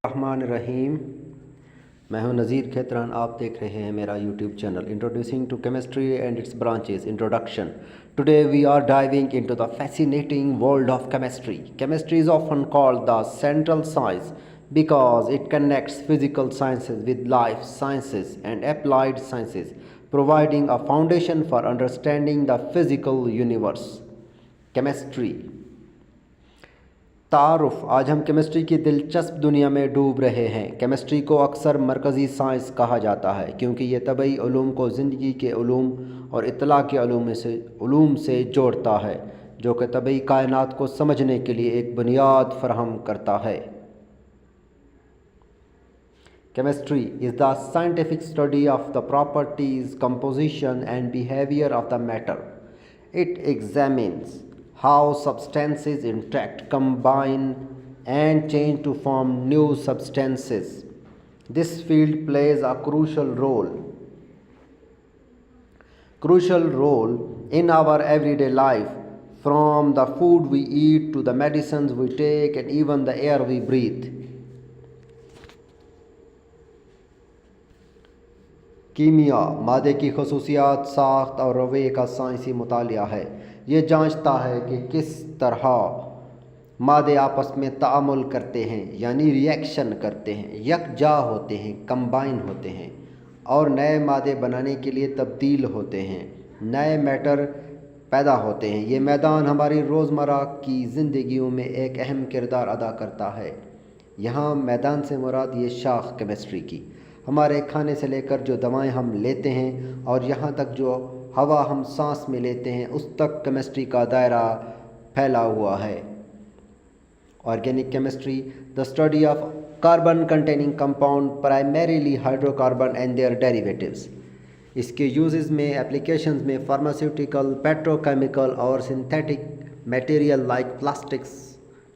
रहमान रहीम। मैं हूं नज़ीर खेतरान। आप देख रहे हैं मेरा YouTube channel introducing to chemistry and its branches introduction. Today we are diving into the fascinating world of chemistry. Chemistry is often called the central science because it connects physical sciences with life sciences and applied sciences, providing a foundation for understanding the physical universe. Chemistry तारुफ। आज हम chemistry की दिलचस्प दुनिया में डूब रहे हैं। केमिस्ट्री को अक्सर मरकज़ी साइंस कहा जाता है क्योंकि ये तबई उलूम को ज़िंदगी के उलूम और इत्तला के उलूम से जोड़ता है, जो कि तबई कायनात को समझने के लिए एक बुनियाद फराहम करता है। Chemistry is the scientific study of the properties, composition, and behavior of the matter. It examines how substances interact, combine, and change to form new substances. This field plays a crucial role in our everyday life, from the food we eat to the medicines we take and even the air we breathe. कीमिया मादे की खसूसियात, साख्त और रवैये का साइंसी मुतालिया है। ये जांचता है कि किस तरह मादे आपस में तामुल करते हैं, यानी रिएक्शन करते हैं, यकजा होते हैं, कंबाइन होते हैं और नए मादे बनाने के लिए तब्दील होते हैं, नए मैटर पैदा होते हैं। ये मैदान हमारी रोज़मर्रा की ज़िंदगियों में एक अहम किरदार अदा करता है। यहाँ मैदान से मुराद ये शाख केमिस्ट्री की हमारे खाने से लेकर जो दवाएं हम लेते हैं और यहाँ तक जो हवा हम सांस में लेते हैं, उस तक केमिस्ट्री का दायरा फैला हुआ है। Organic chemistry the study of carbon containing compound, primarily hydrocarbon and their derivatives. इसके यूजेस में, एप्लीकेशंस में फार्मास्यूटिकल, पेट्रोकेमिकल और सिंथेटिक मटेरियल लाइक प्लास्टिक्स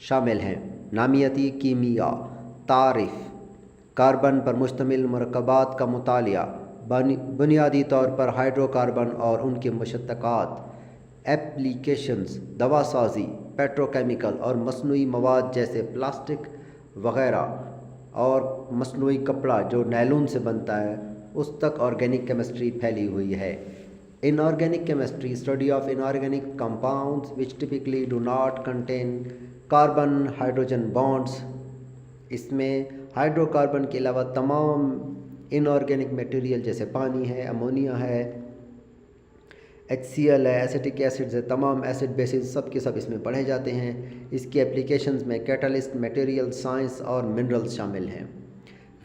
शामिल हैं। नामियाती कीमिया तारीफ़ कार्बन पर मुश्तमिल मरकबात का मुतालिया, बुनियादी तौर पर हाइड्रोकार्बन और उनके मुशतक़ात। एप्लीकेशंस दवासाजी, पेट्रोकेमिकल और मसनूई मवाद जैसे प्लास्टिक वग़ैरह और मसनूई कपड़ा जो नायलॉन से बनता है, उस तक ऑर्गेनिक केमिस्ट्री फैली हुई है। Inorganic chemistry study of inorganic compounds which typically do not contain carbon hydrogen bonds. इसमें हाइड्रोकार्बन के अलावा तमाम इनऑर्गेनिक मटेरियल जैसे पानी है, अमोनिया है, HCl है, एसिटिक एसिड्स है, तमाम एसिड बेसिस सब के सब इसमें पढ़े जाते हैं। इसकी एप्लीकेशंस में कैटलिस्ट, मटेरियल साइंस और मिनरल्स शामिल हैं।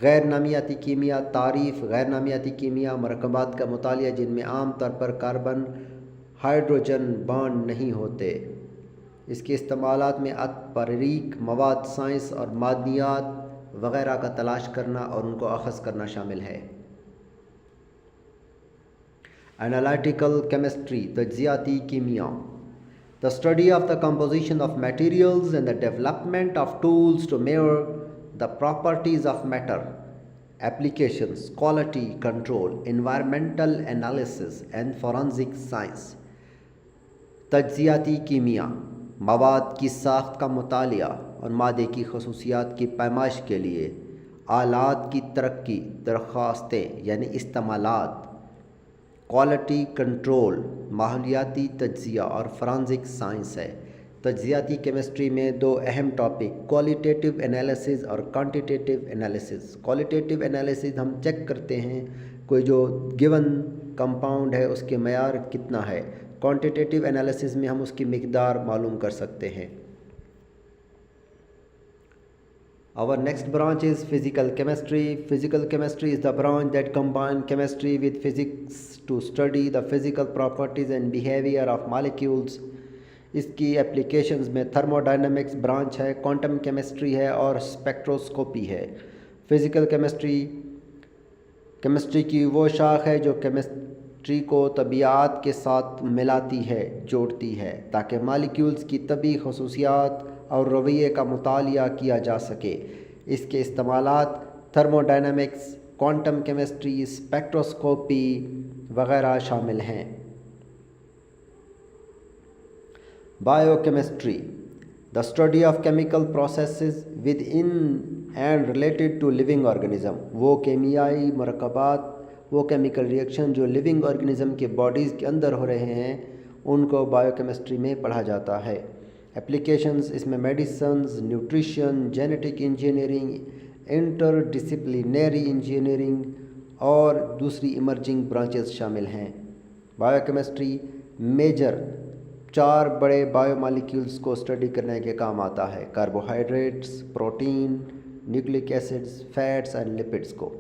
गैर नामियाती कीमिया तारीफ़ गैर नामियाती कीमिया मरकबात का मुतालिया जिनमें आम तौर पर कार्बन हाइड्रोजन बॉन्ड नहीं होते। इसके इस्तेमालात में अतपरीक मवाद, साइंस और मादनियात वग़ैरह का तलाश करना और उनको अख़ज़ करना शामिल है। एनालिटिकल केमिस्ट्री तज्ज़ियाती कीमिया the study of the composition of materials and the development of tools to measure the properties of matter. Applications quality control, environmental analysis and forensic science. तज्ज़ियाती कीमिया मवाद की साख्त का मुतालिया और मादे की खसूसियात की पैमाइश के लिए आलात की तरक्की, दरख्वास्तें यानी इस्तेमालात। क्वालिटी कंट्रोल माहौलियाती तज्ज़िया और फॉरेंसिक साइंस है। तज्ज़ियाती केमिस्ट्री में दो अहम टॉपिक क्वालिटेटिव एनालिसिस और क्वांटिटेटिव एनालिसिस। क्वालिटेटिव एनालिसिस हम चेक करते हैं कोई जो गिवन कंपाउंड है उसके मयार कितना है। क्वांटिटेटिव एनालिसिस में हम उसकी मिकदार मालूम कर सकते हैं। Our next branch is physical chemistry. Physical chemistry is the branch that combines chemistry with physics to study the physical properties and behavior of molecules. इसकी एप्लीकेशंस में थर्मोडायनामिक्स ब्रांच है, क्वांटम केमिस्ट्री है और स्पेक्ट्रोस्कोपी है। Physical chemistry की वो शाख है जो केमिस्ट्री को तबियात के साथ मिलाती है, जोड़ती है, ताकि मालिक्यूल्स की तबी खसूसियात और रवैये का मुतालिया किया जा सके। इसके इस्तेमालात थर्मोडायनामिक्स, क्वांटम केमिस्ट्री, स्पेक्ट्रोस्कोपी वग़ैरह शामिल हैं। Biochemistry the study of chemical processes within and related to living organism. वो केमियाई मरकबात, वो केमिकल रिएक्शन जो लिविंग ऑर्गेनिज्म के बॉडीज़ के अंदर हो रहे हैं, उनको बायोकेमिस्ट्री में पढ़ा जाता है। एप्लीकेशंस इसमें medicines, nutrition, genetic engineering, interdisciplinary engineering और दूसरी इमर्जिंग ब्रांचेस शामिल हैं। बायोकेमिस्ट्री मेजर 4 बड़े बायोमॉलिक्यूल्स को स्टडी करने के काम आता है: carbohydrates, protein, nucleic acids, fats and lipids को।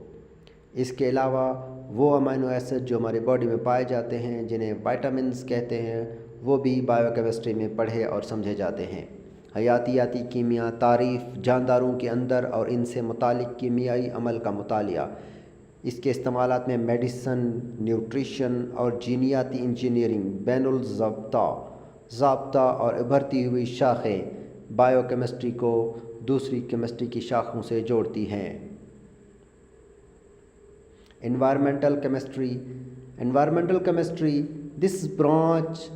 इसके अलावा वो अमीनो एसिड जो हमारी बॉडी में पाए जाते हैं, जिन्हें विटामिन्स कहते हैं, वो भी बायोकेमिस्ट्री में पढ़े और समझे जाते हैं। हयातियाती कीमिया, तारीफ़, जानदारों के अंदर और इनसे मुतालिक कीमियाई अमल का मुतालिया। इसके इस्तेमालात में मेडिसन, न्यूट्रिशन और जीनियाती इंजीनियरिंग, बैनुल ज़ाब्ता और उभरती हुई शाखें बायोकेमिस्ट्री को दूसरी केमिस्ट्री की शाखों से जोड़ती हैं। Environmental chemistry, this branch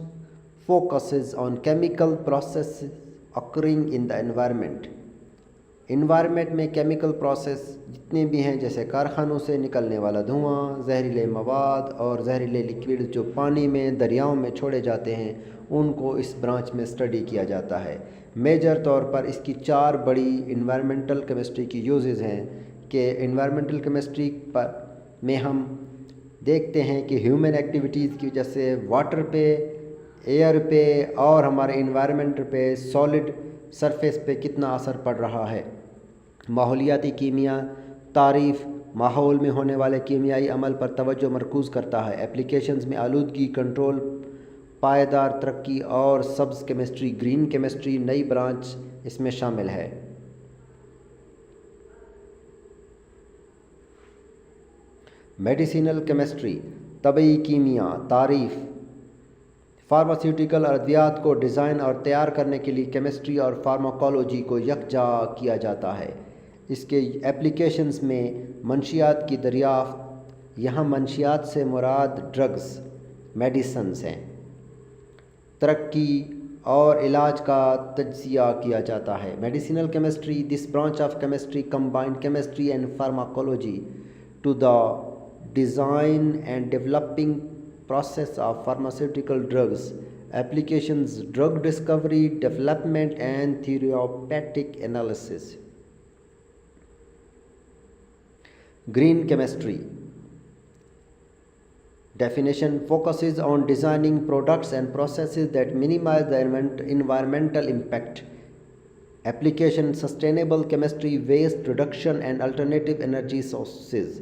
focuses on chemical processes occurring in the environment। Environment में केमिकल प्रोसेस जितने भी हैं, जैसे कारखानों से निकलने वाला धुआं, जहरीले मवाद और जहरीले लिक्विड जो पानी में, दरियाओं में छोड़े जाते हैं, उनको इस ब्रांच में स्टडी किया जाता है। मेजर तौर पर इसकी 4 बड़ी इन्वायरमेंटल केमिस्ट्री की यूजेस हैं कि इन्वायरमेंटल केमिस्ट्री में हम देखते हैं कि ह्यूमन एक्टिविटीज़ की वजह से वाटर पे, एयर पे और हमारे इन्वायरमेंट पे, सॉलिड सरफेस पे कितना असर पड़ रहा है। माहौलियाती कीमिया, तारीफ़ माहौल में होने वाले कीमियाई अमल पर तवज्जो मरकूज़ करता है। एप्लीकेशंस में आलूदगी कंट्रोल, पायदार तरक्की और सब्ज़ केमिस्ट्री, ग्रीन केमिस्ट्री नई ब्रांच इसमें शामिल है। मेडिसिनल केमिस्ट्री, तबई कीमिया, तारीफ़, फार्मास्यूटिकल अद्वियात को डिज़ाइन और तैयार करने के लिए केमिस्ट्री और फार्माकोलॉजी को यकजा किया जाता है। इसके एप्लीकेशंस में मंशियात की दरियाफ्त, यहाँ मंशियात से मुराद ड्रग्स, मेडिसन्स हैं। तरक्की और इलाज का तज्जिया किया जाता है। Medicinal chemistry, this branch of chemistry combine chemistry and pharmacology to the design and developing process of pharmaceutical drugs, applications, drug discovery, development and therapeutic analysis. Green chemistry, definition, focuses on designing products and processes that minimize the environmental impact. Application, sustainable chemistry, waste reduction and alternative energy sources.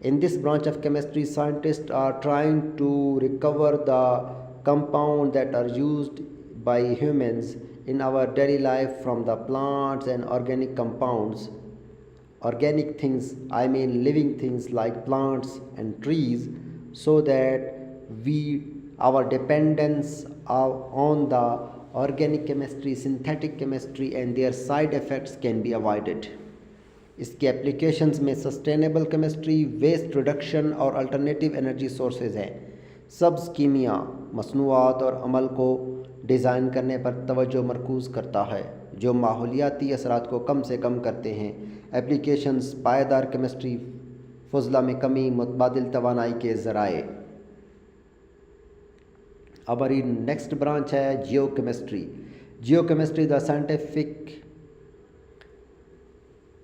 In this branch of chemistry, scientists are trying to recover the compounds that are used by humans in our daily life from the plants and organic compounds. Organic things, I mean living things like plants and trees, so that our dependence on the organic chemistry, synthetic chemistry and their side effects can be avoided. इसके applications में sustainable chemistry, waste reduction और alternative energy sources हैं। सब्ज़ कीमिया मसनूआत और अमल को design करने पर तवज्जो मरकूज़ करता है जो माहौलियाती असरात को कम से कम करते हैं। एप्लीकेशंस, पायदार केमिस्ट्री, फुजला में कमी, मुतबादिल तवानाई के ज़राए। हमारी नेक्स्ट ब्रांच है geochemistry. Geochemistry the scientific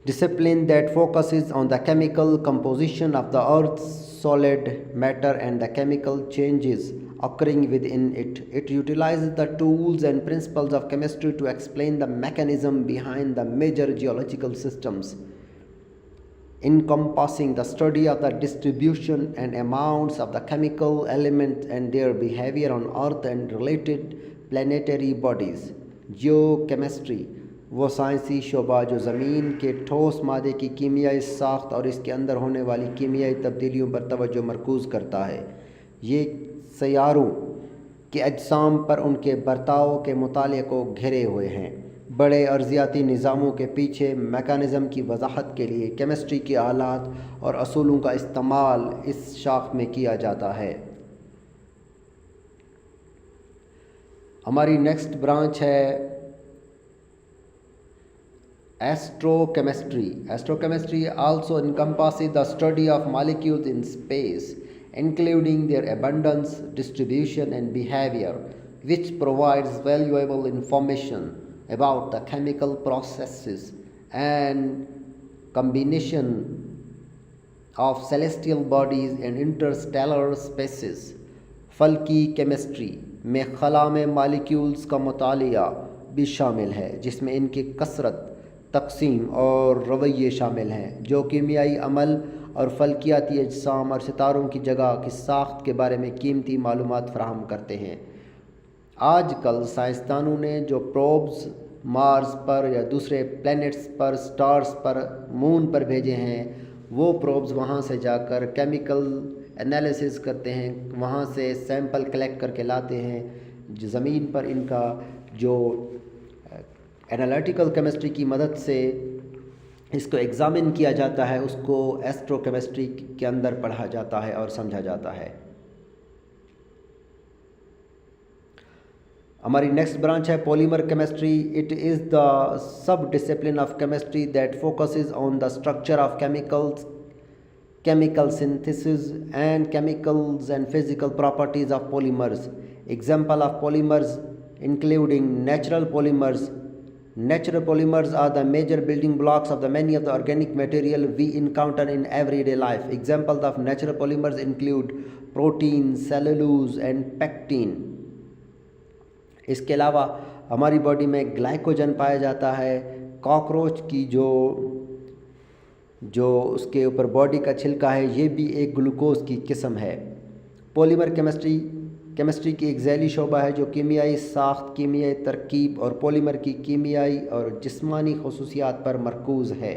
discipline that focuses on the chemical composition of the earth's solid matter and the chemical changes occurring within it. It utilizes the tools and principles of chemistry to explain the mechanism behind the major geological systems, encompassing the study of the distribution and amounts of the chemical elements and their behavior on earth and related planetary bodies. Geochemistry वो साइंसी शोबा जो ज़मीन के ठोस मादे की कीमियाई साख्त और इसके अंदर होने वाली कीमियाई तब्दीलियों पर तवज्जो मरकूज़ करता है। ये सैयारों के अजसाम पर उनके बर्ताव के मुताले को घेरे हुए हैं। बड़े अर्जियाती निज़ामों के पीछे मैकेनिज़्म की वजाहत के लिए केमिस्ट्री के आलात और असूलों का इस्तेमाल इस शाख में किया जाता है। हमारी नेक्स्ट ब्रांच है Astrochemistry. Astrochemistry also encompasses the study of molecules in space, including their abundance, distribution, and behavior, which provides valuable information about the chemical processes and combination of celestial bodies and interstellar spaces. फल्की chemistry में खला में molecules का मुतालिया भी शामिल है, जिसमें इनकी कसरत, तकसीम और रवैये शामिल हैं, जो कीमियाई अमल और फल्कियाती अजसाम और सितारों की जगह की साख्त के बारे में कीमती मालूमात फराहम करते हैं। आजकल साइंसदानों ने जो प्रोब्स मार्स पर या दूसरे प्लैनेट्स पर, स्टार्स पर, मून पर भेजे हैं, वो प्रोब्स वहाँ से जाकर केमिकल एनालिसिस करते हैं, वहाँ से सैंपल कलेक्ट करके लाते हैं। जो ज़मीन पर इनका जो एनालिटिकल केमिस्ट्री की मदद से इसको एग्ज़ामिन किया जाता है, उसको एस्ट्रोकेमिस्ट्री के अंदर पढ़ा जाता है और समझा जाता है। हमारी नेक्स्ट ब्रांच है polymer chemistry. It is the sub discipline of chemistry that focuses on the structure of chemicals, chemical synthesis and chemicals and physical properties of polymers. Example of polymers including natural polymers. Natural polymers are the major building blocks of the many of the organic material we encounter in everyday life. Examples of natural polymers include protein, cellulose and pectin. इसके अलावा हमारी body में glycogen पाया जाता है। Cockroach की जो उसके ऊपर बॉडी का छिलका है, ये भी एक ग्लूकोज की किस्म है। पॉलीमर केमिस्ट्री की एक झैली शोबा है जो कीमियाई साख्त, कीमियाई तरकीब और पॉलीमर की कीमियाई और जिस्मानी खसूसियात पर मरकूज़ है।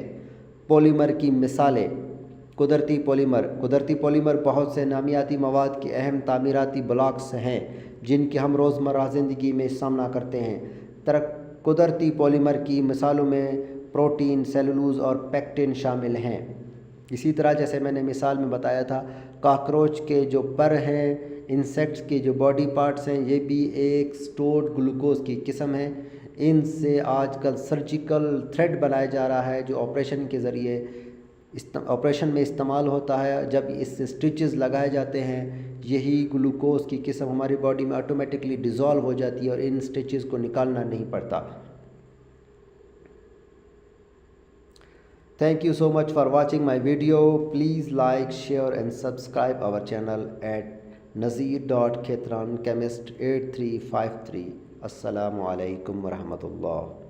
पॉलीमर की मिसालें: कुदरती पॉलीमर बहुत से नामियाती मवाद के अहम तामीराती ब्लॉक्स हैं जिनकी हम रोज़मर्रा ज़िंदगी में सामना करते हैं। कुदरती पॉलीमर की मिसालों में प्रोटीन, सेलुलोज और पेक्टिन शामिल हैं। इसी तरह जैसे मैंने मिसाल में बताया था, कॉकरोच के जो पर हैं, इंसेक्ट्स के जो बॉडी पार्ट्स हैं, ये भी एक स्टोर्ड ग्लूकोज की किस्म है। इनसे आजकल सर्जिकल थ्रेड बनाया जा रहा है जो ऑपरेशन के ज़रिए ऑपरेशन में इस्तेमाल होता है। जब इससे स्टिचेस लगाए जाते हैं, यही ग्लूकोज की किस्म हमारी बॉडी में ऑटोमेटिकली डिज़ोल्व हो जाती है और इन स्टिचेस को निकालना नहीं पड़ता। Thank you so much for watching my video. Please like, share and subscribe our channel at Nazir.Khetran Chemist 8353. Assalamu alaikum warahmatullah.